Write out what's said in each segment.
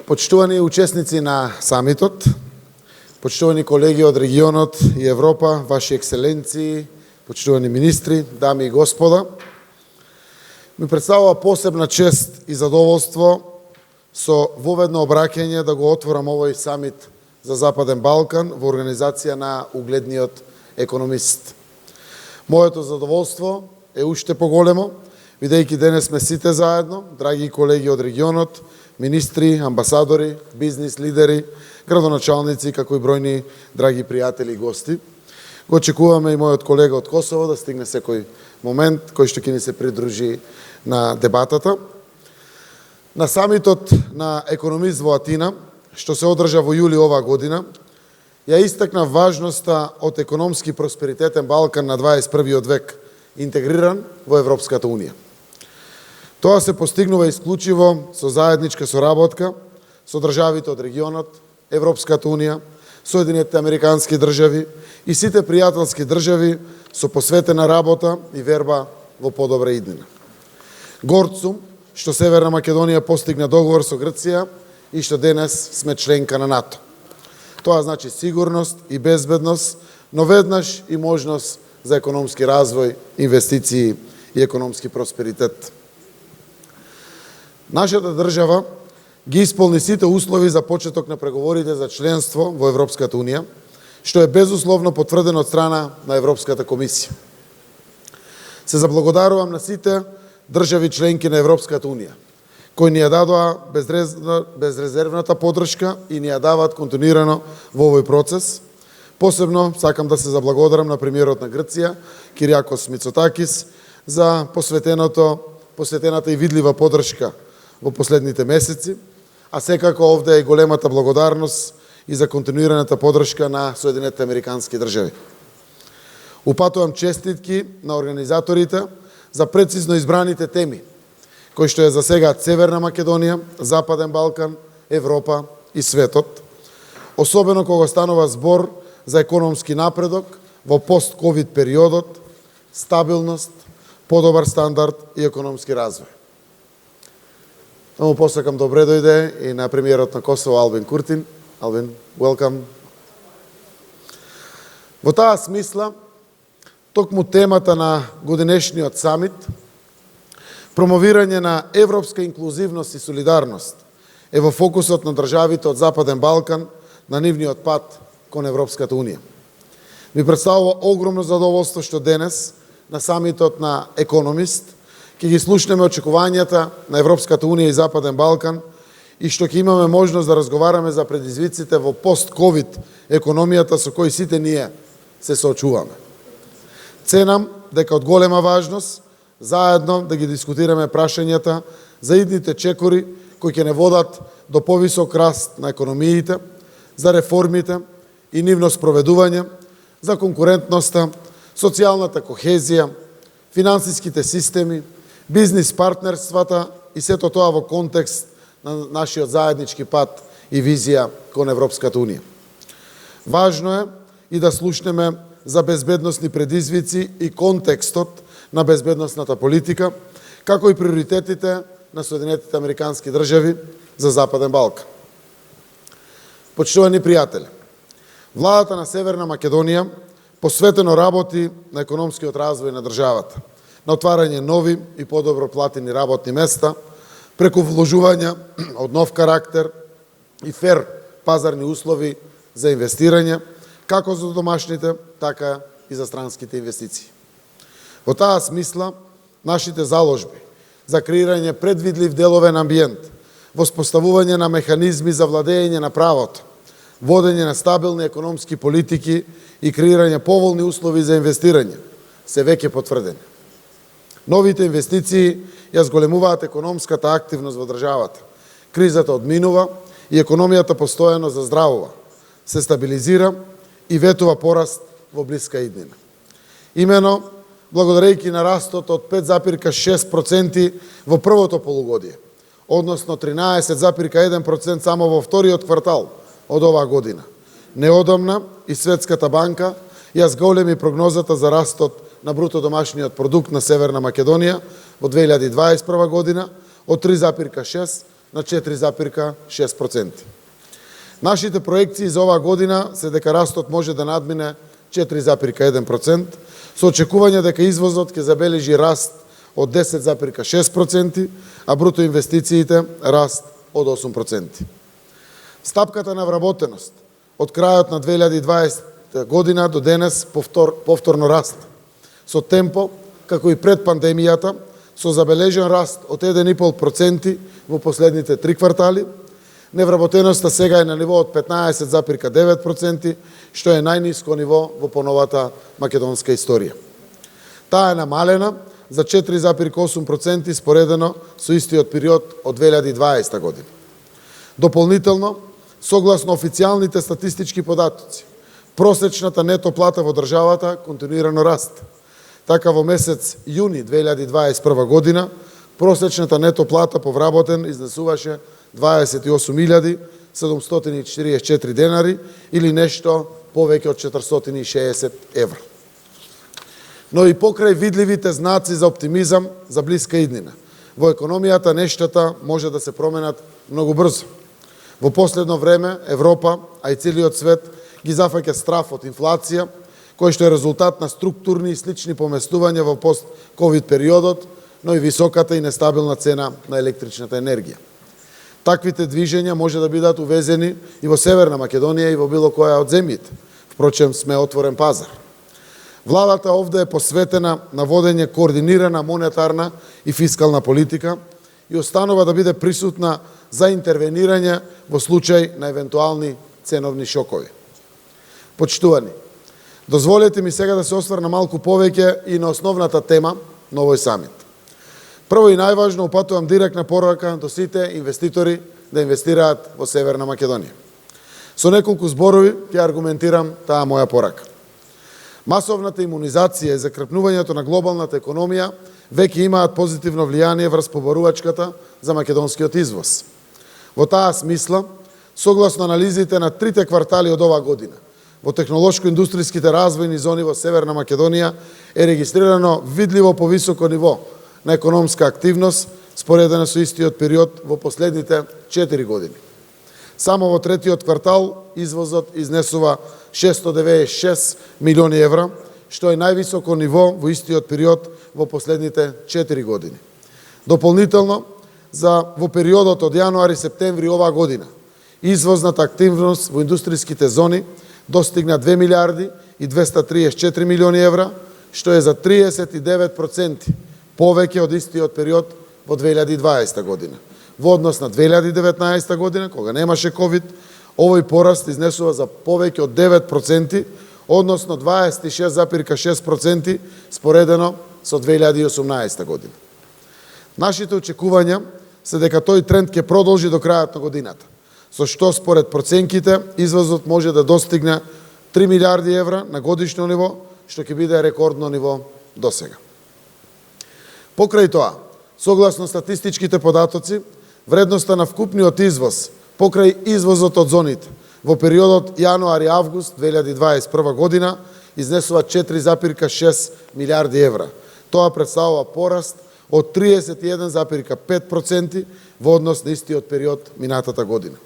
Почитувани учесници на самитот, почитувани колеги од регионот и Европа, ваши екселенции, почитувани министри, дами и господа, ми представува посебна чест и задоволство со воведно обраќање да го отворам овој самит за Западен Балкан во организација на угледниот економист. Моето задоволство е уште поголемо, бидејќи денес сме сите заедно, драги колеги од регионот, министри, амбасадори, бизнис лидери, градоначалници, како и бројни драги пријатели и гости. Го очекуваме и мојот колега од Косово да стигне секој момент, кој што ќе ни се придружи на дебатата. На самитот на економист во Атина, што се одржа во јули оваа година, ја истакна важноста од економски просперитетен Балкан на 21. век, интегриран во Европската Унија. Тоа се постигнува исклучиво со заедничка соработка со државите од регионот, Европската Унија, Соединетите Американски држави и сите пријателски држави со посветена работа и верба во подобра иднина. Горд сум што Северна Македонија постигна договор со Грција и што денес сме членка на НАТО. Тоа значи сигурност и безбедност, но веднаш и можност за економски развој, инвестиции и економски просперитет. Нашата држава ги исполни сите услови за почеток на преговорите за членство во Европската Унија, што е безусловно потврдено од страна на Европската комисија. Се заблагодарувам на сите држави членки на Европската Унија, кои ни ја дадоа безрезервната поддршка и ни ја даваат континуирано во овој процес. Посебно сакам да се заблагодарам на премиерот на Грција, Кириакос Мицотакис, за посветената и видлива поддршка во последните месеци, а секако овде е големата благодарност и за континуираната поддршка на Соединетите Американски држави. Упатувам честитки на организаторите за прецизно избраните теми, кои што ја засегаат Северна Македонија, Западен Балкан, Европа и светот, особено кога станува збор за економски напредок во пост-ковид периодот, стабилност, подобар стандард и економски развој. Да му посакам добре дојде и на премиерот на Косово Албин Куртин. Албин, welcome. Во таа смисла, токму темата на годинешниот самит, промовирање на европска инклузивност и солидарност е во фокусот на државите од Западен Балкан на нивниот пат кон Европската Унија. Ми представува огромно задоволство што денес на самитот на економист ќе ги слушнеме очекувањата на Европската Унија и Западен Балкан и што ќе имаме можност да разговараме за предизвиците во пост-ковид економијата со кои сите ние се соочуваме. Ценам дека од голема важност заедно да ги дискутираме прашањата за идните чекори кои ќе не водат до повисок раст на економиите, за реформите и нивно спроведување, за конкурентноста, социјалната кохезија, финансиските системи, бизнис партнерствата и сето тоа во контекст на нашиот заеднички пат и визија кон Европската Унија. Важно е и да слушнеме за безбедносни предизвици и контекстот на безбедносната политика, како и приоритетите на Соединетите Американски држави за Западен Балкан. Почитувани пријатели, владата на Северна Македонија посветено работи на економскиот развој на државата, на отварање нови и подобро платени работни места, преку вложувања од нов карактер и фер пазарни услови за инвестирање, како за домашните, така и за странските инвестиции. Во таа смисла, нашите заложби за креирање предвидлив деловен амбиент, воспоставување на механизми за владење на правото, водење на стабилни економски политики и креирање поволни услови за инвестирање се веќе потврдени. Новите инвестиции ја зголемуваат економската активност во државата. Кризата одминува и економијата постојано заздравува, се стабилизира и ветува пораст во блиска иднина. Имено, благодарејќи на растот од 5,6% во првото полугодие, односно 13,1% само во вториот квартал од оваа година. Неодамна и Светската банка ја зголеми прогнозата за растот на бруто домашниот продукт на Северна Македонија во 2021 година од 3,6 на 4,6%. Нашите проекции за оваа година се дека растот може да надмине 4,1%, со очекување дека извозот ќе забележи раст од 10,6%, а бруто инвестициите раст од 8%. Стапката на вработеност од крајот на 2020 година до денес повторно раст, со темпо, како и пред пандемијата, со забележен раст од 1,5% во последните 3 квартали. Невработеноста сега е на ниво од 15,9%, што е најниско ниво во поновата македонска историја. Таа е намалена за 4,8% споредено со истиот период од 2020 година. Дополнително, согласно официјалните статистички податоци, просечната нето плата во државата континуирано расте. Така во месец јуни 2021 година, просечната нето плата по вработен изнесуваше 28.744 денари или нешто повеќе од 460 евра. Но и покрај видливите знаци за оптимизам за блиска иднина, во економијата нештата може да се променат многу брзо. Во последно време Европа, а и целиот свет ги зафаќа страф од инфлација, кој што е резултат на структурни и слични поместувања во пост-ковид периодот, но и високата и нестабилна цена на електричната енергија. Таквите движења може да бидат увезени и во Северна Македонија и во било која од земјите. Впрочем, сме отворен пазар. Владата овде е посветена на водење координирана монетарна и фискална политика и останува да биде присутна за интервенирање во случај на евентуални ценовни шокови. Почитувани, дозволете ми сега да се осврна малку повеќе и на основната тема на овој самит. Прво и најважно, упатувам директна порака до сите инвеститори да инвестираат во Северна Македонија. Со неколку зборови ќе аргументирам таа моја порака. Масовната имунизација и закрепнувањето на глобалната економија веќе имаат позитивно влијание врз побарувачката за македонскиот извоз. Во таа смисла, согласно анализите на 3 квартали од оваа година, во технолошко-индустријските развојни зони во Северна Македонија е регистрирано видливо повисоко ниво на економска активност споредено со истиот период во последните 4 години. Само во третиот квартал извозот изнесува 696 милиони евра, што е највисоко ниво во истиот период во последните 4 години. Дополнително, во периодот од јануари-септември оваа година, извозната активност во индустријските зони достигна 2 милиарди и 234 милиони евра, што е за 39% повеќе од истиот период во 2020 година. Во однос на 2019 година, кога немаше ковид, овој пораст изнесува за повеќе од 9%, односно 26,6% споредено со 2018 година. Нашите очекувања се дека тој тренд ќе продолжи до крајот на годината, со што според проценките извозот може да достигне 3 милиарди евра на годишно ниво, што ќе биде рекордно ниво досега. Покрај тоа, согласно статистичките податоци, вредноста на вкупниот извоз покрај извозот од зоните во периодот јануари-август 2021 година изнесува 4,6 милиарди евра. Тоа представува пораст од 31,5% во однос на истиот период минатата година.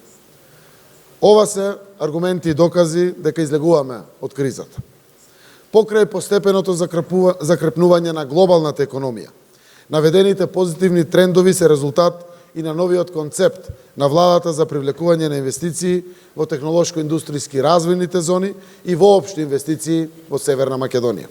Ова се аргументи и докази дека излегуваме од кризата. Покрај постепеното закрепнување на глобалната економија, наведените позитивни трендови се резултат и на новиот концепт на владата за привлекување на инвестиции во технолошко-индустријски развојните зони и воопшто инвестиции во Северна Македонија.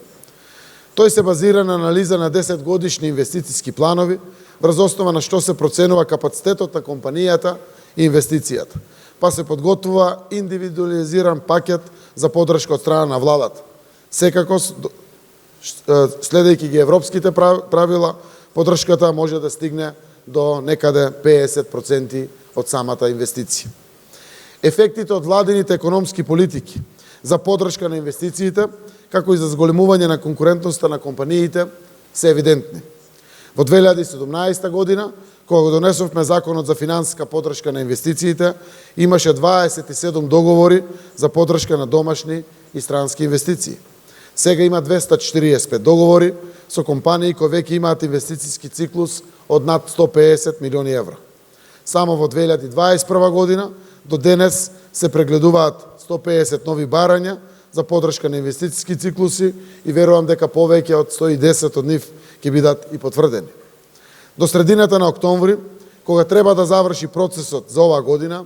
Тој се базира на анализа на 10 годишни инвестициски планови, врз основа на што се проценува капацитетот на компанијата и инвестицијата, па се подготвува индивидуализиран пакет за поддршка од страна на владата. Секако, следејќи ги европските правила, поддршката може да стигне до некаде 50% од самата инвестиција. Ефектите од владините економски политики за поддршка на инвестициите, како и за зголемување на конкурентноста на компаниите, се евидентни. Во 2017 година, кога донесовме Законот за финансиска поддршка на инвестициите, имаше 27 договори за поддршка на домашни и странски инвестиции. Сега има 245 договори со компании кои веќе имаат инвестициски циклус од над 150 милиони евра. Само во 2021 година до денес се прегледуваат 150 нови барања за подршка на инвестициски циклуси и верувам дека повеќе од 110 од нив ќе бидат и потврдени. До средината на октомври, кога треба да заврши процесот за оваа година,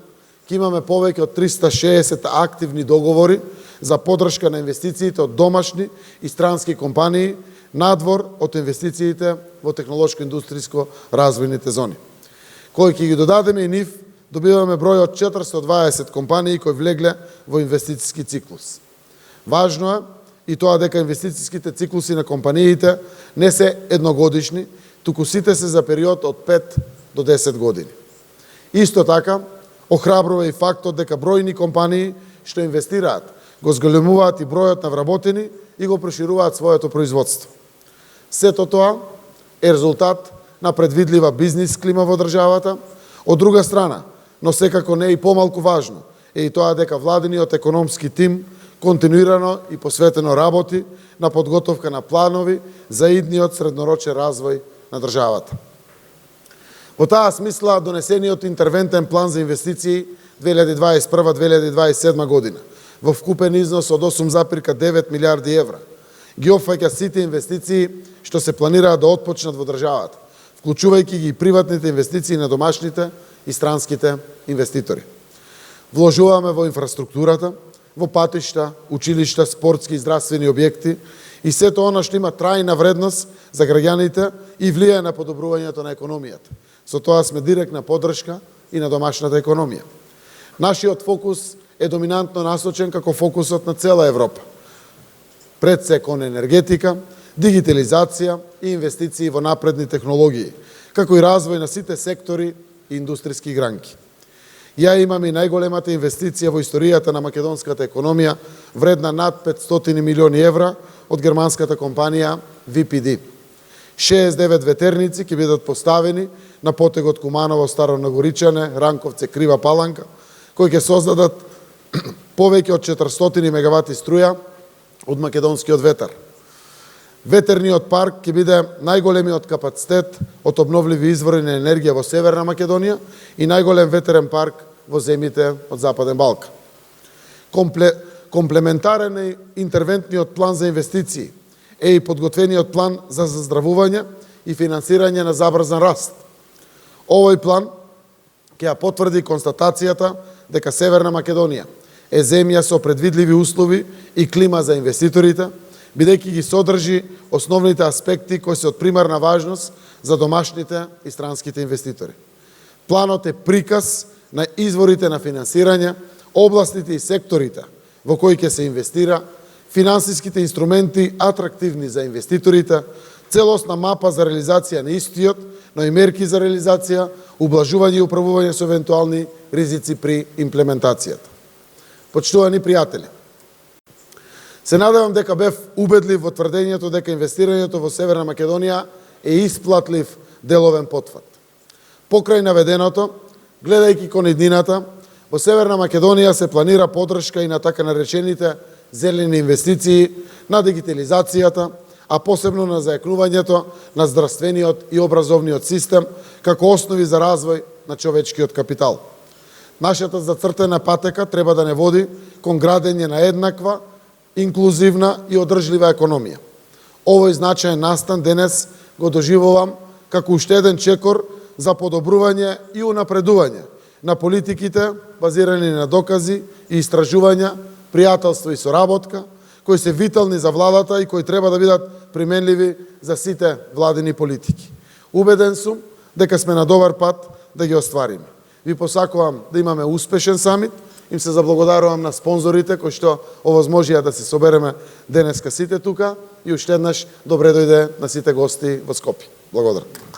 ќе имаме повеќе од 360 активни договори за подршка на инвестициите од домашни и странски компании, надвор од инвестициите во технолошко-индустријско развојните зони. Кои ќе ги додадеме и нив, добиваме број од 420 компании кои влегле во инвестициски циклус. Важно е и тоа дека инвестициските циклуси на компаниите не се едногодишни, туку сите се за период од 5 до 10 години. Исто така, охрабрува и фактот дека бројни компании што инвестираат, го зголемуваат и бројот на вработени и го прошируваат своето производство. Сето тоа е резултат на предвидлива бизнис клима во државата. Од друга страна, но секако не и помалку важно, е и тоа дека владиниот економски тим континуирано и посветено работи на подготовка на планови за идниот среднорочен развој на државата. Во таа смисла, донесениот интервентен план за инвестиции 2021-2027 година во вкупен износ од 8,9 милиарди евра ги опфаќа сите инвестиции што се планираат да отпочнат во државата, вклучувајќи ги и приватните инвестиции на домашните и странските инвеститори. Вложуваме во инфраструктурата, во патишта, училишта, спортски и здравствени објекти и сето она што има трајна вредност за граѓаните и влијае на подобрувањето на економијата. Со тоа сме директна поддршка и на домашната економија. Нашиот фокус е доминантно насочен како фокусот на цела Европа. Пред се кон енергетика, дигитализација и инвестиции во напредни технологии, како и развој на сите сектори и индустријски гранки. Ја имаме и најголемата инвестиција во историјата на македонската економија, вредна над 500 милиони евра од германската компанија VPD. 69 ветерници ќе бидат поставени на потегот Куманово, Старо Нагоричане, Ранковце, Крива Паланка, кои ќе создадат повеќе од 400 мегавати струја од македонскиот ветар. Ветерниот парк ќе биде најголемиот капацитет од обновливи извори на енергија во Северна Македонија и најголем ветерен парк во земјите од Западен Балкан. Комплементарен е интервентниот план за инвестиции е и подготвениот план за заздравување и финансирање на забрзан раст. Овој план ќе ја потврди констатацијата дека Северна Македонија е земја со предвидливи услови и клима за инвеститорите, бидејќи ги содржи основните аспекти кои се од примарна важност за домашните и странските инвеститори. Планот е приказ на изворите на финансирање, областите и секторите во кои ќе се инвестира, финансиските инструменти атрактивни за инвеститорите, целосна мапа за реализација на истиот, но и мерки за реализација, ублажување и управување со евентуални ризици при имплементацијата. Почитувани пријатели, се надевам дека бев убедлив во тврдењето дека инвестирањето во Северна Македонија е исплатлив деловен потфат. Покрај наведеното, гледајќи кон иднината, во Северна Македонија се планира поддршка и на така наречените зелени инвестиции, на дигитализацијата, а посебно на зајакнувањето на здравствениот и образовниот систем како основи за развој на човечкиот капитал. Нашата зацртена патека треба да не води кон градење на еднаква, инклузивна и одржлива економија. Овој значаен настан денес го доживувам како уште еден чекор за подобрување и унапредување на политиките базирани на докази и истражувања, пријателство и соработка, кои се витални за владата и кои треба да бидат применливи за сите владини политики. Убеден сум дека сме на добар пат да ги оствариме. Ви посакувам да имаме успешен самит. Им се заблагодарувам на спонзорите кои што овозможија да се собереме денеска сите тука и уште еднаш добре дојде на сите гости во Скопје. Благодарам.